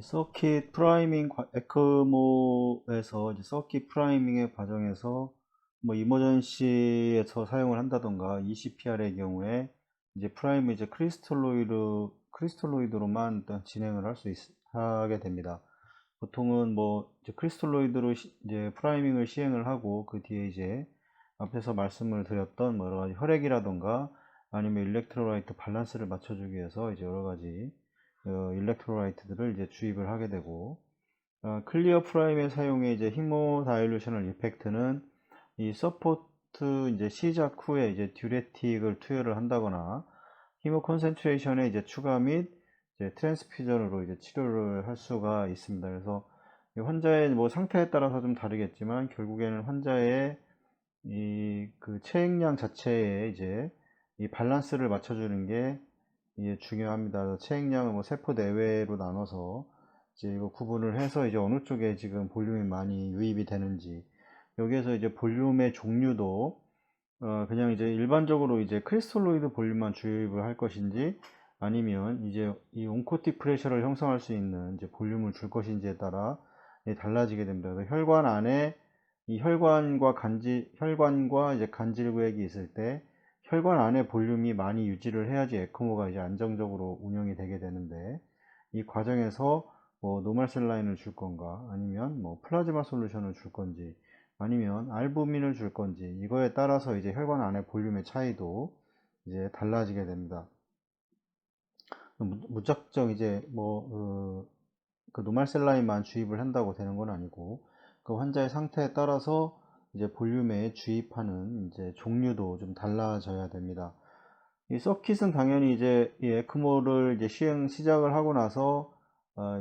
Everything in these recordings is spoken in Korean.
서킷 프라이밍 에크모에서 이제 서킷 프라이밍의 과정에서 뭐 이머전시에서 사용을 한다던가 ECPR의 경우에 이제 프라임을 이제 크리스톨로이드로만 일단 진행을 하게 됩니다. 보통은 뭐 이제 크리스톨로이드로 이제 프라이밍을 시행을 하고 그 뒤에 이제 앞에서 말씀을 드렸던 뭐 여러 가지 혈액이라던가 아니면 일렉트로라이트 밸런스를 맞춰주기 위해서 이제 여러 가지 일렉트로라이트들을 이제 주입을 하게 되고, 클리어 프라임의 사용에 이제 히모 다일루셔널 이펙트는 이 서포트 이제 시작 후에 이제 듀레틱을 투여를 한다거나 히모 컨센트레이션의 이제 추가 및 이제 트랜스퓨전으로 이제 치료를 할 수가 있습니다. 그래서 이 환자의 뭐 상태에 따라서 좀 다르겠지만 결국에는 환자의 이 그 체액량 자체에 이제 이 밸런스를 맞춰주는 게 이게 중요합니다. 체액량을 뭐 세포 내외로 나눠서 이제 이거 구분을 해서 이제 어느 쪽에 지금 볼륨이 많이 유입이 되는지, 여기에서 이제 볼륨의 종류도 그냥 이제 일반적으로 이제 크리스톨로이드 볼륨만 주입을 할 것인지 아니면 이제 이 온코틱 프레셔를 형성할 수 있는 이제 볼륨을 줄 것인지에 따라 달라지게 됩니다. 그래서 혈관 안에 이 혈관과 이제 간질구역이 있을 때 혈관 안에 볼륨이 많이 유지를 해야지 에크모가 이제 안정적으로 운영이 되게 되는데, 이 과정에서 뭐 노멀셀 라인을 줄 건가 아니면 뭐 플라즈마 솔루션을 줄 건지 아니면 알부민을 줄 건지, 이거에 따라서 이제 혈관 안의 볼륨의 차이도 이제 달라지게 됩니다. 무작정 이제 뭐 그 노말셀라인만 주입을 한다고 되는 건 아니고, 그 환자의 상태에 따라서 이제 볼륨에 주입하는 이제 종류도 좀 달라져야 됩니다. 이 서킷은 당연히 이제 이 에크모를 이제 시작을 하고 나서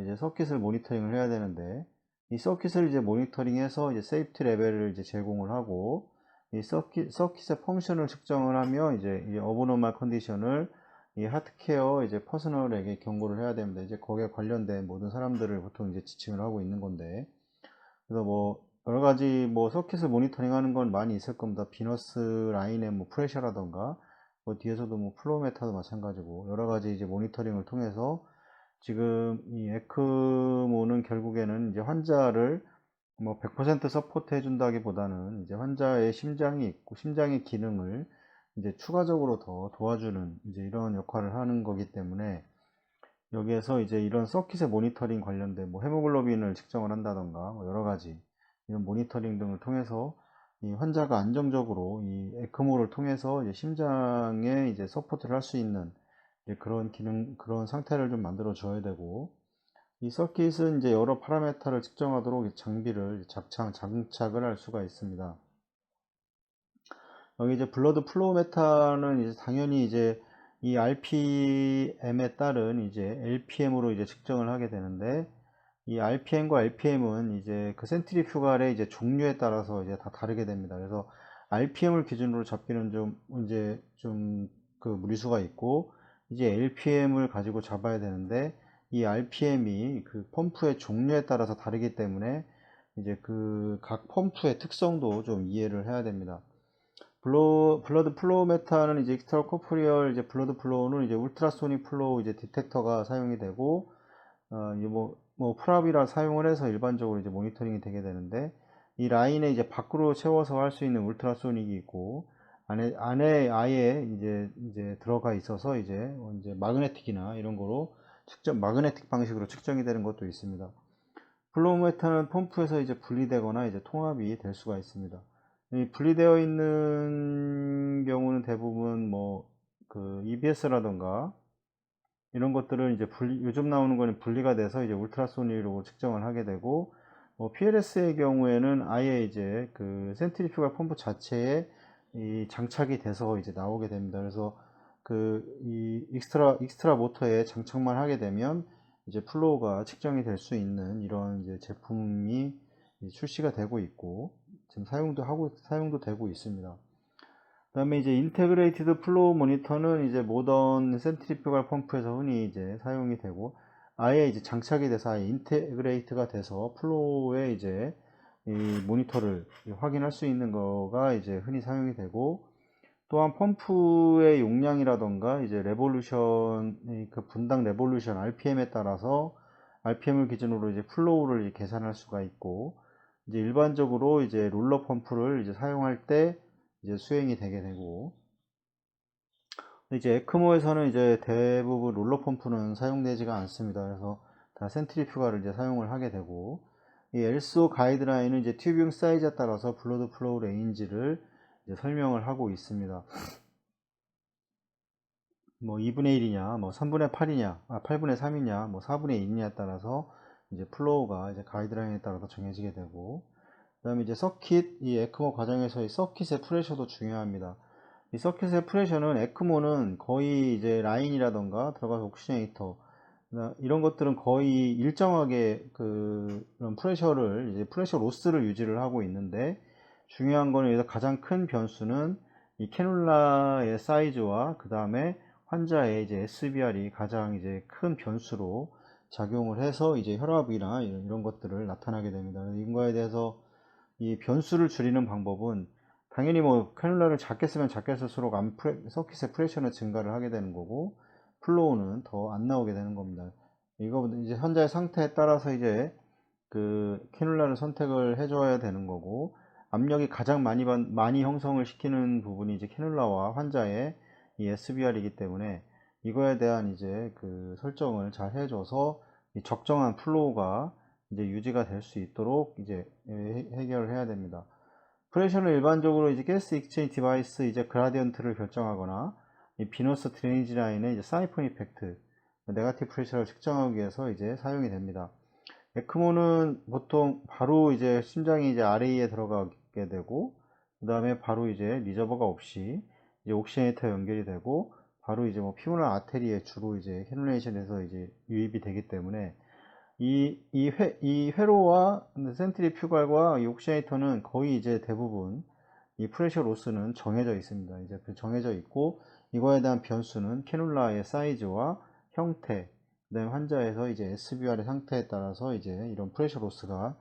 이제 서킷을 모니터링을 해야 되는데, 이 서킷을 이제 모니터링해서 이제 세이프티 레벨을 이제 제공을 하고, 이 서킷의 펑션을 측정을 하며 이제 이 어브노멀 컨디션을 이 하트케어 이제 퍼스널에게 경고를 해야 됩니다. 이제 거기에 관련된 모든 사람들을 보통 이제 지칭을 하고 있는 건데, 그래서 뭐 여러 가지 뭐 서킷을 모니터링 하는 건 많이 있을 겁니다. 비너스 라인의 뭐 프레셔라던가 뭐 뒤에서도 뭐 플로우메타도 마찬가지고 여러 가지 이제 모니터링을 통해서 지금 이 에크모는 결국에는 이제 환자를 뭐 100% 서포트 해준다기보다는 이제 환자의 심장이 있고 심장의 기능을 이제 추가적으로 더 도와주는 이제 이런 역할을 하는 거기 때문에, 여기에서 이제 이런 서킷의 모니터링 관련된 뭐 헤모글로빈을 측정을 한다던가 뭐 여러 가지 이런 모니터링 등을 통해서 이 환자가 안정적으로 이 에크모를 통해서 이제 심장에 이제 서포트를 할 수 있는 이제 그런 기능, 그런 상태를 좀 만들어 줘야 되고, 이 서킷은 이제 여러 파라메타를 측정하도록 이 장비를 장착을 할 수가 있습니다. 여기 이제 블러드 플로우 메타는 이제 당연히 이제 이 RPM에 따른 이제 LPM으로 이제 측정을 하게 되는데, 이 RPM과 LPM은 이제 그 센트리퓨갈의 이제 종류에 따라서 이제 다 다르게 됩니다. 그래서 RPM을 기준으로 잡기는 좀 이제 좀 그 무리수가 있고, 이제 LPM을 가지고 잡아야 되는데, 이 RPM이 그 펌프의 종류에 따라서 다르기 때문에 이제 그 각 펌프의 특성도 좀 이해를 해야 됩니다. 블러드 플로우 메타는 이제 익스트라 코프리얼 이제 블러드 플로우는 이제 울트라소닉 플로우 이제 디텍터가 사용이 되고, 이제 뭐 프랍이라 사용을 해서 일반적으로 이제 모니터링이 되게 되는데, 이 라인에 이제 밖으로 채워서 할 수 있는 울트라소닉이 있고, 안에 아예 이제 들어가 있어서 이제 마그네틱이나 이런 거로 마그네틱 방식으로 측정이 되는 것도 있습니다. 플로우 메타는 펌프에서 이제 분리되거나 이제 통합이 될 수가 있습니다. 이 분리되어 있는 경우는 대부분 뭐 그 EBS라던가 이런 것들은 이제 요즘 나오는 거는 분리가 돼서 이제 울트라소닉으로 측정을 하게 되고, 뭐 PLS의 경우에는 아예 이제 그 센트리퓨갈 펌프 자체에 이 장착이 돼서 이제 나오게 됩니다. 그래서 그 이 익스트라 모터에 장착만 하게 되면 이제 플로우가 측정이 될 수 있는 이런 이제 제품이 출시가 되고 있고, 지금 사용도 되고 있습니다. 그 다음에 이제 인테그레이티드 플로우 모니터는 이제 모던 센트리퓨갈 펌프에서 흔히 이제 사용이 되고, 아예 이제 장착이 돼서 아예 인테그레이트가 돼서 플로우에 이제 이 모니터를 확인할 수 있는 거가 이제 흔히 사용이 되고, 또한 펌프의 용량이라던가 이제 레볼루션, 그 분당 레볼루션 RPM에 따라서 RPM을 기준으로 이제 플로우를 이제 계산할 수가 있고, 이제 일반적으로 이제 롤러 펌프를 이제 사용할 때 이제 수행이 되게 되고, 이제 에크모에서는 이제 대부분 롤러 펌프는 사용되지가 않습니다. 그래서 다 센트리퓨가를 이제 사용을 하게 되고, 이 LSO 가이드라인은 이제 튜빙 사이즈에 따라서 블러드 플로우 레인지를 이제 설명을 하고 있습니다. 뭐 2분의 1이냐, 뭐 3분의 8이냐, 8분의 3이냐, 뭐 4분의 2냐에 따라서 이제 플로우가 이제 가이드라인에 따라서 정해지게 되고, 그 다음에 이제 서킷, 이 에크모 과정에서의 서킷의 프레셔도 중요합니다. 이 서킷의 프레셔는 에크모는 거의 이제 라인이라던가 들어가서 옥시네이터 이런 것들은 거의 일정하게 그런 프레셔를 이제 프레셔 로스를 유지를 하고 있는데, 중요한 거는 여기서 가장 큰 변수는 이 캐놀라의 사이즈와 그 다음에 환자의 이제 SBR이 가장 이제 큰 변수로 작용을 해서 이제 혈압이나 이런 것들을 나타나게 됩니다. 이거에 대해서 이 변수를 줄이는 방법은 당연히 뭐 캐놀라를 작게 쓰면 작게 쓸수록 서킷의 프레셔는 증가를 하게 되는 거고, 플로우는 더 안 나오게 되는 겁니다. 이거 이제 환자의 상태에 따라서 이제 그 캐놀라를 선택을 해줘야 되는 거고, 압력이 가장 많이 형성을 시키는 부분이 이제 캐놀라와 환자의 이 SBR이기 때문에 이거에 대한 이제 그 설정을 잘 해줘서 이 적정한 플로우가 이제 유지가 될 수 있도록 이제 해결을 해야 됩니다. 프레셔는 일반적으로 이제 가스 익스체인지 디바이스 이제 그라디언트를 결정하거나 이 비너스 드레이지 라인의 이제 사이폰 이펙트, 네가티브 프레셔를 측정하기 위해서 이제 사용이 됩니다. 에크모는 보통 바로 이제 심장이 이제 RA에 들어가게 되고, 그 다음에 바로 이제 리저버가 없이 이제 옥시네이터 연결이 되고, 바로 이제 뭐 피부나 아테리에 주로 이제 캐놀레이션에서 이제 유입이 되기 때문에 이 회로와 센트리퓨갈과 이 옥시네이터는 거의 이제 대부분 이 프레셔 로스는 정해져 있습니다. 이제 정해져 있고, 이거에 대한 변수는 캐놀라의 사이즈와 형태, 그다음에 환자에서 이제 SBR의 상태에 따라서 이제 이런 프레셔 로스가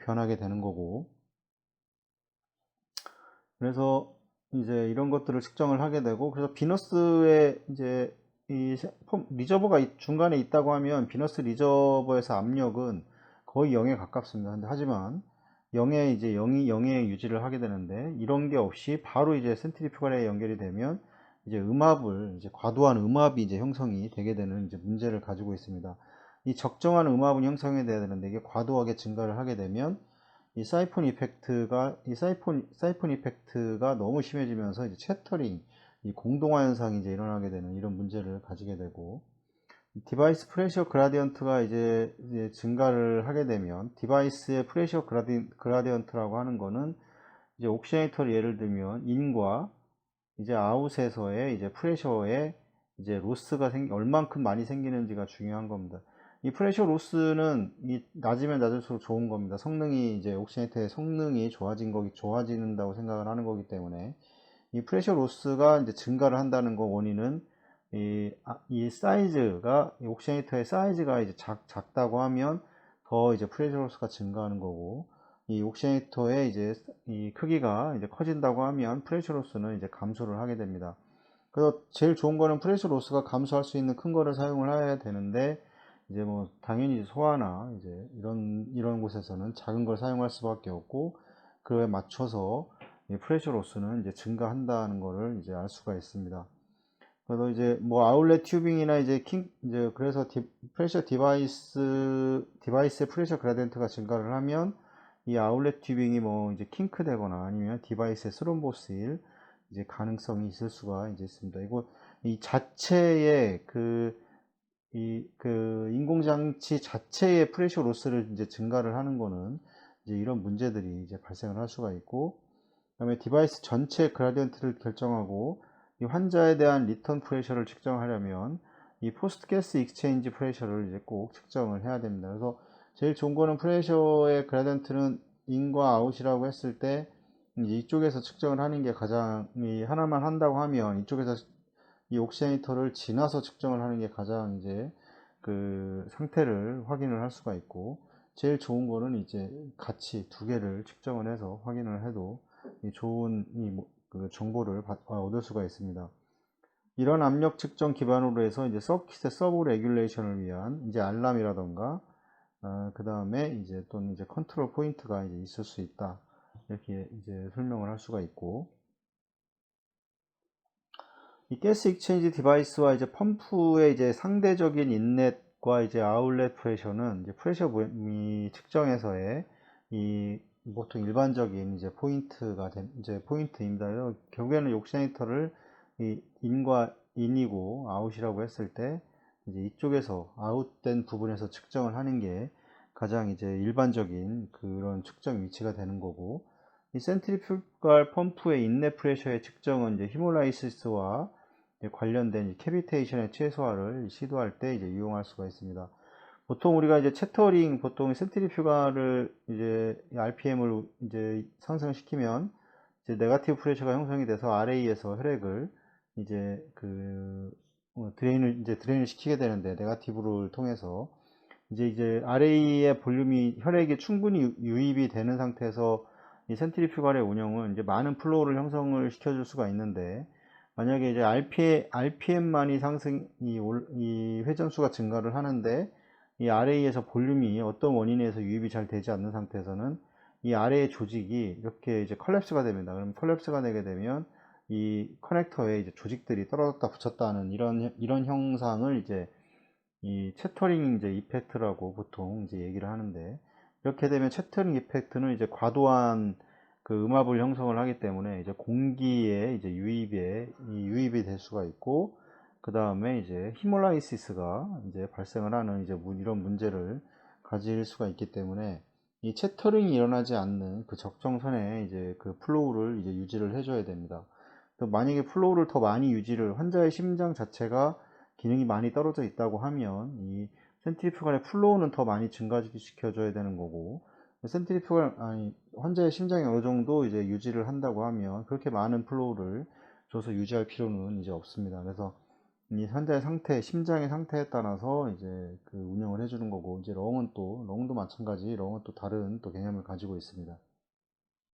변하게 되는 거고, 그래서 이제 이런 것들을 측정을 하게 되고, 그래서 비너스에 이제 이 리저버가 중간에 있다고 하면 비너스 리저버에서 압력은 거의 0에 가깝습니다. 근데 하지만 0에 이제 0에 유지를 하게 되는데, 이런 게 없이 바로 이제 센트리퓨갈에 연결이 되면 이제 이제 과도한 음압이 이제 형성이 되게 되는 이제 문제를 가지고 있습니다. 이 적정한 음압은 형성이 돼야 되는데 이게 과도하게 증가를 하게 되면 이 사이폰 이펙트가 너무 심해지면서 이제 채터링, 이 공동화 현상이 이제 일어나게 되는 이런 문제를 가지게 되고, 디바이스 프레셔 그라디언트가 이제 증가를 하게 되면, 디바이스의 프레셔 그라디언트라고 하는 거는 이제 옥시네이터를 예를 들면 인과 이제 아웃에서의 이제 프레셔에 이제 로스가 얼만큼 많이 생기는지가 중요한 겁니다. 이 프레셔 로스는 낮으면 낮을수록 좋은 겁니다. 성능이 이제 옥시네이터의 성능이 좋아진다고 생각을 하는 거기 때문에 이 프레셔 로스가 이제 증가를 한다는 거 원인은 이 사이즈가 이 옥시네이터의 사이즈가 이제 작다고 하면 더 이제 프레셔 로스가 증가하는 거고, 이 옥시네이터의 이제 이 크기가 이제 커진다고 하면 프레셔 로스는 이제 감소를 하게 됩니다. 그래서 제일 좋은 거는 프레셔 로스가 감소할 수 있는 큰 거를 사용을 해야 되는데, 이제 뭐 당연히 소아나 이제 이런 곳에서는 작은 걸 사용할 수밖에 없고, 그에 맞춰서 프레셔 로스는 이제 증가한다는 거를 이제 알 수가 있습니다. 그래서 이제 뭐 아울렛 튜빙이나 이제 그래서 프레셔 디바이스의 프레셔 그라디언트가 증가를 하면 이 아울렛 튜빙이 뭐 이제 킹크 되거나 아니면 디바이스의 스롬보스일 이제 가능성이 있을 수가 이제 있습니다. 이 자체의 인공장치 자체의 프레셔 로스를 이제 증가를 하는 거는 이제 이런 문제들이 이제 발생을 할 수가 있고, 그다음에 디바이스 전체 그라디언트를 결정하고 이 환자에 대한 리턴 프레셔를 측정하려면 이 포스트 가스 익스체인지 프레셔를 이제 꼭 측정을 해야 됩니다. 그래서 제일 좋은 거는 프레셔의 그라디언트는 인과 아웃이라고 했을 때 이제 이쪽에서 측정을 하는 게 가장, 하나만 한다고 하면 이쪽에서 이 옥시네이터를 지나서 측정을 하는 게 가장 이제 그 상태를 확인을 할 수가 있고, 제일 좋은 거는 이제 같이 두 개를 측정을 해서 확인을 해도 좋은 그 정보를 얻을 수가 있습니다. 이런 압력 측정 기반으로 해서 이제 서킷의 서브 레귤레이션을 위한 이제 알람이라던가 그 다음에 이제 또는 이제 컨트롤 포인트가 이제 있을 수 있다. 이렇게 이제 설명을 할 수가 있고, 이 가스 익체인지 디바이스와 이제 펌프의 이제 상대적인 인렛과 이제 아웃렛 프레셔는 이제 프레셔 측정에서의 이 보통 일반적인 이제 이제 포인트입니다. 결국에는 옥시네이터를 이 인과 인이고 아웃이라고 했을 때 이제 이쪽에서 아웃된 부분에서 측정을 하는 게 가장 이제 일반적인 그런 측정 위치가 되는 거고, 이 센트리퓨갈 펌프의 인렛 프레셔의 측정은 이제 히몰라이시스와 관련된 캐비테이션의 최소화를 시도할 때 이제 이용할 수가 있습니다. 보통 우리가 이제 채터링, 보통 센트리퓨가를 이제 RPM을 이제 상승시키면 이제 네가티브 프레셔가 형성이 돼서 RA에서 혈액을 이제 드레인을 시키게 되는데, 네가티브를 통해서 이제 RA의 볼륨이 혈액이 충분히 유입이 되는 상태에서 이 센트리퓨갈의 운영은 이제 많은 플로우를 형성을 시켜줄 수가 있는데, 만약에 이제 RPM만이 이 회전수가 증가를 하는데 이 RA에서 볼륨이 어떤 원인에 의해서 유입이 잘 되지 않는 상태에서는 이 RA 조직이 이렇게 이제 컬랩스가 됩니다. 그럼 컬랩스가 되게 되면 이 커넥터에 이제 조직들이 떨어졌다 붙였다 하는 이런 형상을 이제 이 채터링 이제 이펙트라고 보통 이제 얘기를 하는데, 이렇게 되면 채터링 이펙트는 이제 과도한 그 음압을 형성을 하기 때문에 이제 공기의 이제 유입이 될 수가 있고, 그 다음에 이제 히몰라이시스가 이제 발생을 하는 이제 이런 문제를 가질 수가 있기 때문에 이 채터링이 일어나지 않는 그 적정선에 이제 그 플로우를 이제 유지를 해줘야 됩니다. 또 만약에 플로우를 더 많이 환자의 심장 자체가 기능이 많이 떨어져 있다고 하면 이 센트리퓨갈의 플로우는 더 많이 증가시켜줘야 되는 거고, 환자의 심장이 어느 정도 이제 유지를 한다고 하면 그렇게 많은 플로우를 줘서 유지할 필요는 이제 없습니다. 그래서 이 환자의 상태, 심장의 상태에 따라서 이제 그 운영을 해주는 거고, 이제 렁도 마찬가지, 렁은 또 다른 또 개념을 가지고 있습니다.